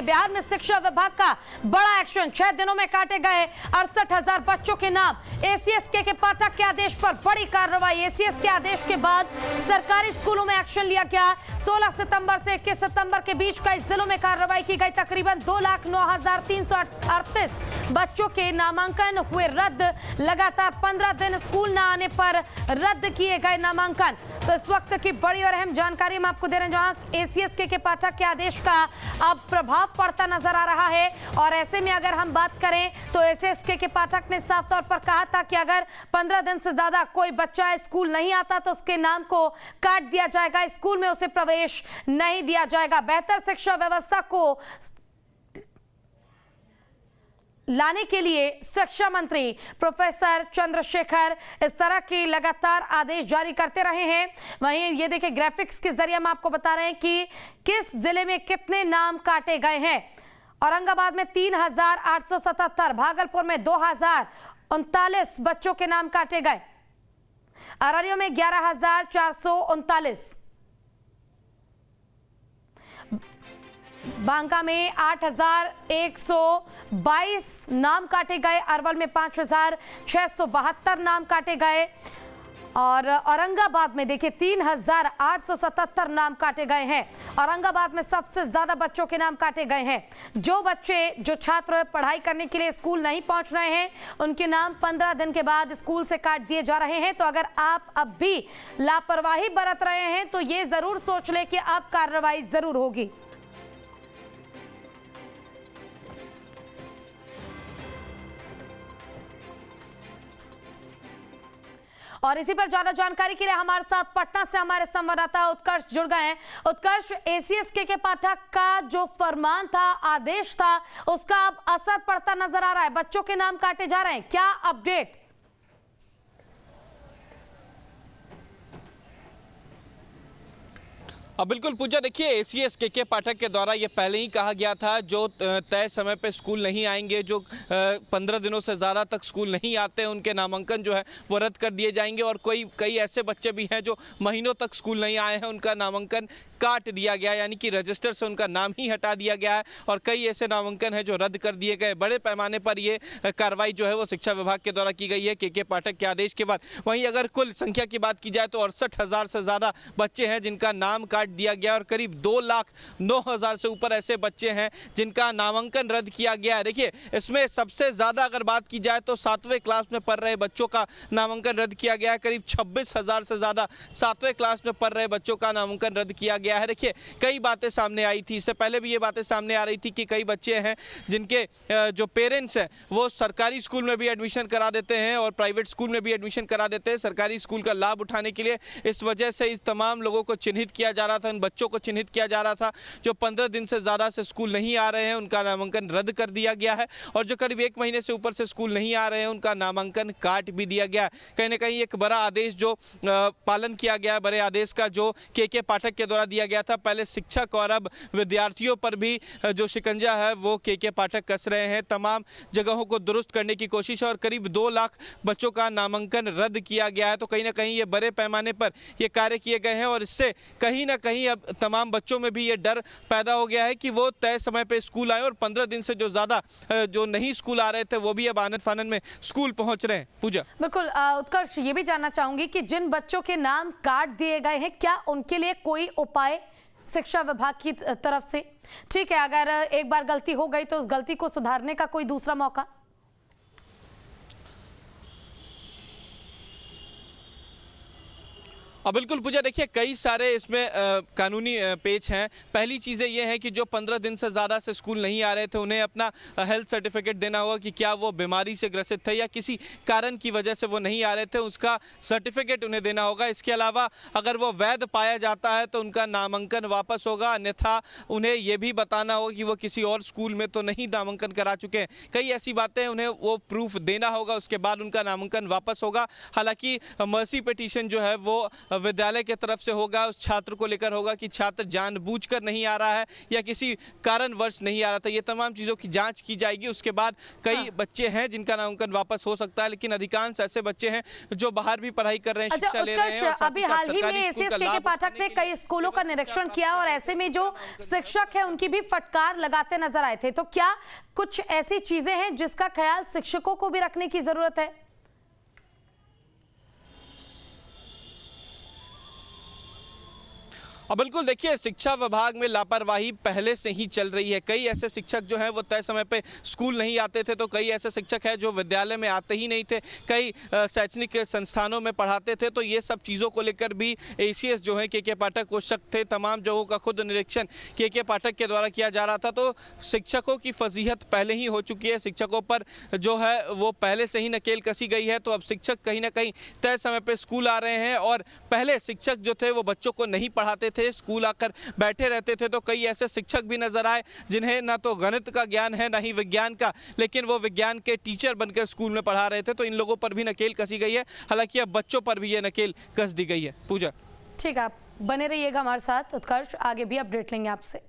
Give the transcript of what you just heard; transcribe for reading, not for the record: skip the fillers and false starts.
बिहार में शिक्षा विभाग का बड़ा एक्शन, 6 दिनों में काटे गए 68,000 बच्चों के नाम। एसीएस के पाठक के आदेश पर बड़ी कार्रवाई। एसीएस के आदेश के बाद सरकारी स्कूलों में एक्शन लिया गया। 16 सितंबर से 21 सितंबर के बीच कई जिलों में कार्रवाई की गई। तकरीबन 2,09,338 बच्चों के नामांकन हुए रद्द। लगातार 15 दिन स्कूल न आने पर रद्द किए गए नामांकन। तो इस वक्त की बड़ी और अहम जानकारी हम आपको दे रहे हैं, जहां एसीएस के पाठक के आदेश का अब प्रभाव पड़ता नजर आ रहा है। और ऐसे में अगर हम बात करें तो एसीएस के पाठक ने साफ तौर पर कहा था कि अगर 15 दिन से ज्यादा कोई बच्चा स्कूल नहीं आता तो उसके नाम को काट दिया जाएगा, स्कूल में उसे प्रवेश नहीं दिया जाएगा। बेहतर शिक्षा व्यवस्था को लाने के लिए शिक्षा मंत्री प्रोफेसर चंद्रशेखर इस तरह के लगातार आदेश जारी करते रहे हैं। वहीं ये देखिए ग्राफिक्स के जरिए हम आपको बता रहे हैं कि किस जिले में कितने नाम काटे गए हैं। औरंगाबाद में 3,877, भागलपुर में 2,039 बच्चों के नाम काटे गए। अररिया में 11,439, बांका में 8,122 नाम काटे गए। अरवल में 5,672 नाम काटे गए। और औरंगाबाद में देखिए 3,877 नाम काटे गए हैं। औरंगाबाद में सबसे ज्यादा बच्चों के नाम काटे गए हैं। जो छात्र पढ़ाई करने के लिए स्कूल नहीं पहुंच रहे हैं उनके नाम 15 दिन के बाद स्कूल से काट दिए जा रहे हैं। तो अगर आप अब भी लापरवाही बरत रहे हैं तो ये जरूर सोच ले कि अब कार्रवाई जरूर होगी। और इसी पर ज्यादा जानकारी के लिए हमारे साथ पटना से हमारे संवाददाता उत्कर्ष जुड़ गए हैं। उत्कर्ष, एसीएस के पाठक का जो फरमान था, आदेश था, उसका अब असर पड़ता नजर आ रहा है। बच्चों के नाम काटे जा रहे हैं, क्या अपडेट? बिल्कुल पूजा, देखिए एसीएस के पाठक के द्वारा ये पहले ही कहा गया था जो तय समय पे स्कूल नहीं आएंगे, जो 15 दिनों से ज़्यादा तक स्कूल नहीं आते हैं, उनके नामांकन जो है वो रद्द कर दिए जाएंगे। और कई ऐसे बच्चे भी हैं जो महीनों तक स्कूल नहीं आए हैं, उनका नामांकन काट दिया गया, यानी कि रजिस्टर से उनका नाम ही हटा दिया गया है। और कई ऐसे नामांकन हैं जो रद्द कर दिए गए। बड़े पैमाने पर ये कार्रवाई जो है वो शिक्षा विभाग के द्वारा की गई है के पाठक के आदेश के बाद। वहीं अगर कुल संख्या की बात की जाए तो 68,000 से ज़्यादा बच्चे हैं जिनका नाम काट दिया गया और करीब 2,09,000 से ऊपर ऐसे बच्चे हैं जिनका नामांकन रद्द किया गया है। देखिए इसमें सबसे ज़्यादा अगर बात की जाए तो 7वें क्लास में पढ़ रहे बच्चों का नामांकन रद्द किया गया है। करीब 26,000 से ज़्यादा 7वें क्लास में पढ़ रहे बच्चों का नामांकन रद्द किया गया है। देखिए कई बातें सामने आई थी, इससे पहले भी ये बातें सामने आ रही थी कि कई बच्चे हैं जिनके जो पेरेंट्स हैं वो सरकारी स्कूल में भी एडमिशन करा देते हैं और प्राइवेट स्कूल में भी एडमिशन करा देते हैं सरकारी स्कूल का लाभ उठाने के लिए। इस वजह से इस तमाम लोगों को चिन्हित किया जा रहा था, उन बच्चों को चिन्हित किया जा रहा था जो 15 दिन से ज़्यादा से स्कूल नहीं आ रहे हैं, उनका नामांकन रद्द कर दिया गया है। और जो करीब 1 महीने से ऊपर से स्कूल नहीं आ रहे हैं उनका नामांकन काट भी दिया गया है। कहीं ना कहीं एक बड़ा आदेश जो पालन किया गया है, बड़े आदेश का जो के पाठक के द्वारा दिया गया था। पहले शिक्षक और अब विद्यार्थियों पर भी जो शिकंजा है वो के पाठक कस रहे हैं। तमाम जगहों को दुरुस्त करने की कोशिश और करीब 2 लाख बच्चों का नामांकन रद्द किया गया है। तो कहीं ना कहीं ये बड़े पैमाने पर ये कार्य किए गए हैं और इससे कहीं ना कहीं अब तमाम बच्चों में भी ये डर पैदा हो गया है कि वो तय समय पे स्कूल आए और 15 दिन से जो ज़्यादा जो नहीं स्कूल आ रहे थे वो भी अब आनन फानन में स्कूल पहुंच रहे हैं। पूजा, बिल्कुल उत्कर्ष, ये भी जानना चाहूंगी कि जिन बच्चों के नाम काट दिए गए हैं क्या उनके लिए कोई उपाय शिक्षा विभाग की तरफ से? ठीक है, अगर एक बार गलती हो गई तो उस गलती को सुधारने का कोई दूसरा मौका? बिल्कुल पूजा, देखिए कई सारे इसमें कानूनी पेच हैं। पहली चीज़ें ये हैं कि जो 15 दिन से ज़्यादा से स्कूल नहीं आ रहे थे उन्हें अपना हेल्थ सर्टिफिकेट देना होगा कि क्या वो बीमारी से ग्रसित थे या किसी कारण की वजह से वो नहीं आ रहे थे, उसका सर्टिफिकेट उन्हें देना होगा। इसके अलावा अगर वो वैध पाया जाता है तो उनका नामांकन वापस होगा, अन्यथा उन्हें ये भी बताना होगा कि वो किसी और स्कूल में तो नहीं नामांकन करा चुके हैं। कई ऐसी बातें उन्हें वो प्रूफ देना होगा, उसके बाद उनका नामांकन वापस होगा। हालांकि मर्सी पिटीशन जो है वो विद्यालय की तरफ से होगा, उस छात्र को लेकर होगा कि छात्र जानबूझकर नहीं आ रहा है या किसी कारणवश नहीं आ रहा था। ये तमाम चीज़ों की जांच की जाएगी। उसके बाद कई बच्चे हैं जिनका नामांकन वापस हो सकता है, लेकिन अधिकांश ऐसे बच्चे हैं जो बाहर भी पढ़ाई कर रहे हैं, शिक्षा ले रहे हैं। और अभी हाल ही में एसीएस के पाठक ने कई स्कूलों का निरीक्षण किया और ऐसे में जो शिक्षक है उनकी भी फटकार लगाते नजर आए थे। तो क्या कुछ ऐसी चीजें हैं जिसका ख्याल शिक्षकों को भी रखने की जरूरत है? और बिल्कुल देखिए, शिक्षा विभाग में लापरवाही पहले से ही चल रही है। कई ऐसे शिक्षक जो हैं वो तय समय पे स्कूल नहीं आते थे, तो कई ऐसे शिक्षक हैं जो विद्यालय में आते ही नहीं थे, कई शैक्षणिक संस्थानों में पढ़ाते थे। तो ये सब चीज़ों को लेकर भी एसीएस जो है के पाठक वो शक थे। तमाम जगहों का खुद निरीक्षण के पाठक के द्वारा किया जा रहा था। तो शिक्षकों की फजीहत पहले ही हो चुकी है, शिक्षकों पर जो है वो पहले से ही नकेल कसी गई है। तो अब शिक्षक कहीं ना कहीं तय समय पर स्कूल आ रहे हैं। और पहले शिक्षक जो थे वो बच्चों को नहीं पढ़ाते थे, स्कूल आकर बैठे रहते थे। तो कई ऐसे शिक्षक भी नजर आए जिन्हें ना तो गणित का ज्ञान है ना ही विज्ञान का, लेकिन वो विज्ञान के टीचर बनकर स्कूल में पढ़ा रहे थे। तो इन लोगों पर भी नकेल कसी गई है। हालांकि अब बच्चों पर भी ये नकेल कस दी गई है। पूजा, ठीक है, आप बने रहिएगा हमारे साथ। उत्कर्ष, आगे भी अपडेट लेंगे आपसे।